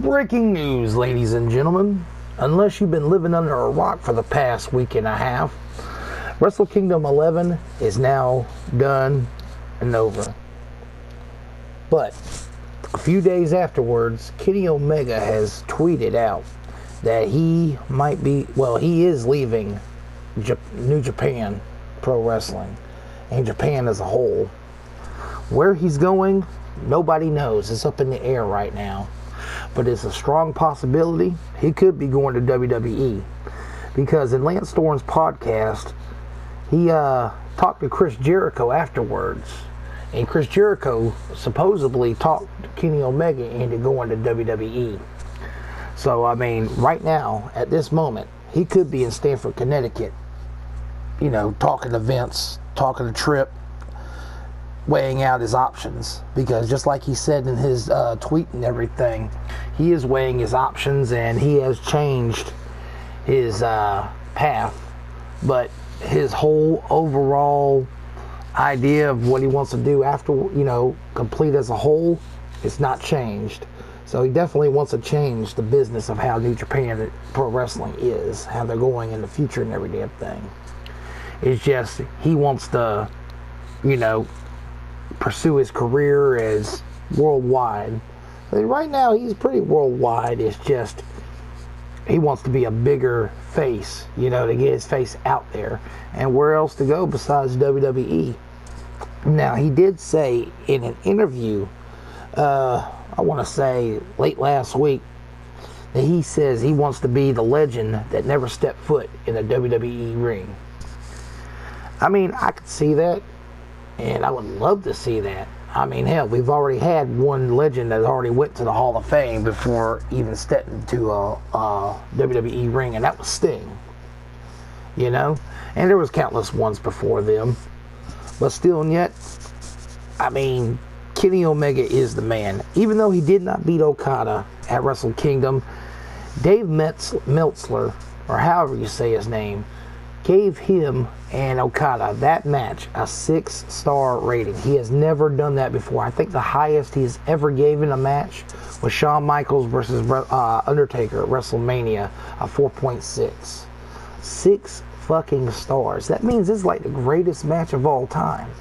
Breaking news, ladies and gentlemen. Unless you've been living under a rock for the past week and a half, Wrestle Kingdom 11 is now done and over. But a few days afterwards, Kenny Omega has tweeted out that he is leaving New Japan Pro Wrestling and Japan as a whole. Where he's going, nobody knows. It's up in the air right now. But it's a strong possibility he could be going to WWE. Because in Lance Storm's podcast, he talked to Chris Jericho afterwards. And Chris Jericho supposedly talked Kenny Omega into going to WWE. So, I mean, right now, at this moment, he could be in Stamford, Connecticut. You know, talking to Vince, talking to Tripp, weighing out his options. Because just like he said in his tweet and everything, he is weighing his options and he has changed his path. But his whole overall idea of what he wants to do after, complete as a whole, it's not changed. So he definitely wants to change the business of how New Japan Pro Wrestling is, how they're going in the future and every damn thing. It's just he wants to, pursue his career as worldwide. Right now he's pretty worldwide. It's just he wants to be a bigger face, to get his face out there. And where else to go besides WWE? Now, he did say in an interview, I want to say late last week, that he says he wants to be the legend that never stepped foot in a WWE ring. I mean, I could see that, and I would love to see that. I mean, hell, we've already had one legend that already went to the Hall of Fame before even stepping into a WWE ring, and that was Sting. And there was countless ones before them. But still, and yet, I mean, Kenny Omega is the man. Even though he did not beat Okada at Wrestle Kingdom, Dave Meltzer, or however you say his name, gave him and Okada that match a 6-star rating. He has never done that before. I think the highest he's ever given a match was Shawn Michaels versus Undertaker at WrestleMania, a 4.6. 6 fucking stars. That means it's like the greatest match of all time.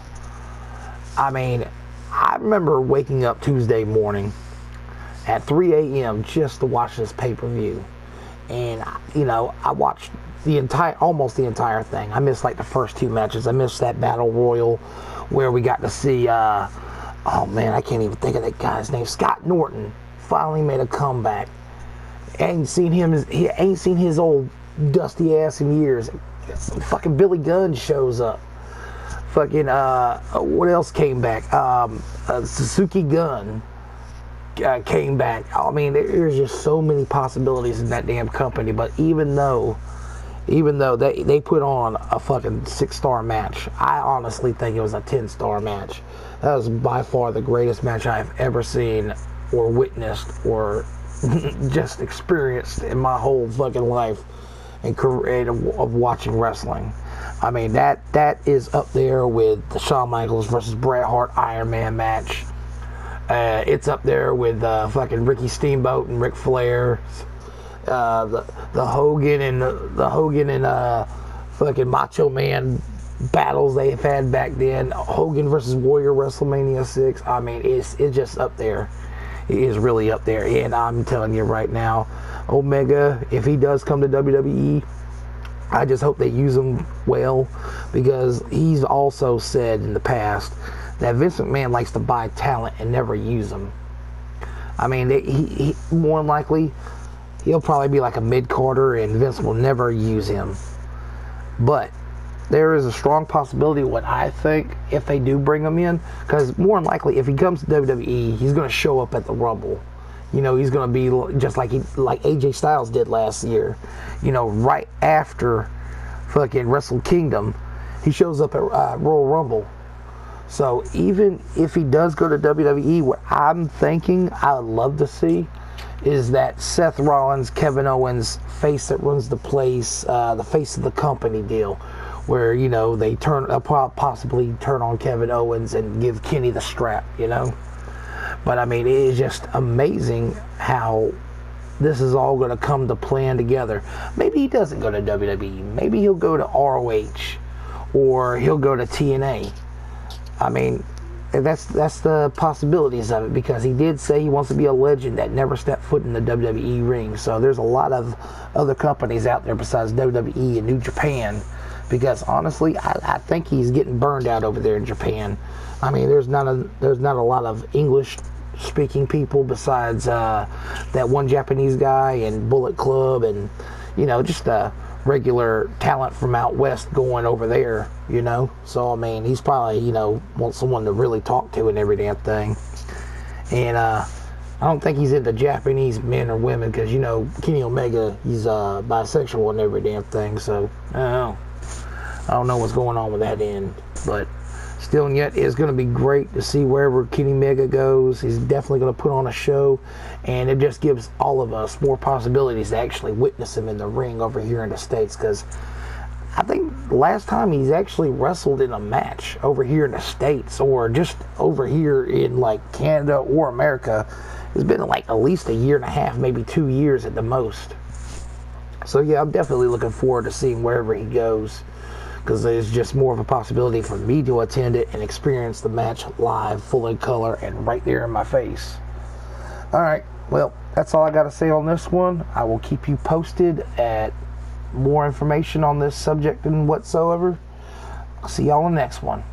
I mean, I remember waking up Tuesday morning at 3 a.m. just to watch this pay-per-view. And, I watched almost the entire thing. I missed like the first 2 matches. I missed that Battle Royal where we got to see, I can't even think of that guy's name. Scott Norton finally made a comeback. Ain't seen his old dusty ass in years. Fucking Billy Gunn shows up. Fucking, what else came back? Suzuki Gunn came back. I mean, there's just so many possibilities in that damn company. But even though they put on a fucking 6-star match, I honestly think it was a 10-star match. That was by far the greatest match I've ever seen or witnessed or just experienced in my whole fucking life and career of watching wrestling. I mean, that is up there with the Shawn Michaels versus Bret Hart Iron Man match. It's up there with fucking Ricky Steamboat and Ric Flair. The Hogan and fucking Macho Man battles they've had back then. Hogan versus Warrior WrestleMania 6. I mean, it's just up there. It is really up there. And I'm telling you right now, Omega, if he does come to WWE, I just hope they use him well, because he's also said in the past that Vince McMahon likes to buy talent and never use them. I mean, he more than likely, he'll probably be like a mid-carder and Vince will never use him. But there is a strong possibility, what I think, if they do bring him in, because more than likely, if he comes to WWE, he's going to show up at the Rumble. He's going to be just like AJ Styles did last year. Right after fucking Wrestle Kingdom, he shows up at Royal Rumble. So even if he does go to WWE, what I'm thinking I would love to see is that Seth Rollins, Kevin Owens, face that runs the place, the face of the company deal, where they possibly turn on Kevin Owens and give Kenny the strap. But I mean, it is just amazing how this is all going to come to plan together. Maybe he doesn't go to WWE. Maybe he'll go to ROH, or he'll go to TNA. I mean, that's the possibilities of it, because he did say he wants to be a legend that never stepped foot in the WWE ring. So there's a lot of other companies out there besides WWE and New Japan, because honestly, I think he's getting burned out over there in Japan. I mean, there's not a lot of English speaking people besides that one Japanese guy and Bullet Club, and just a regular talent from out west going over there, so I mean, he's probably wants someone to really talk to and every damn thing. And I don't think he's into Japanese men or women, because Kenny Omega, he's bisexual and every damn thing, so I don't know what's going on with that end. But still and yet, it's going to be great to see wherever Kenny Omega goes. He's definitely going to put on a show, and it just gives all of us more possibilities to actually witness him in the ring over here in the States, because I think last time he's actually wrestled in a match over here in the States, or just over here in like Canada or America, it's been like at least a year and a half, maybe 2 years at the most. So yeah, I'm definitely looking forward to seeing wherever he goes, because there's just more of a possibility for me to attend it and experience the match live, full in color, and right there in my face. Alright, well, that's all I got to say on this one. I will keep you posted at more information on this subject and whatsoever. I'll see y'all in the next one.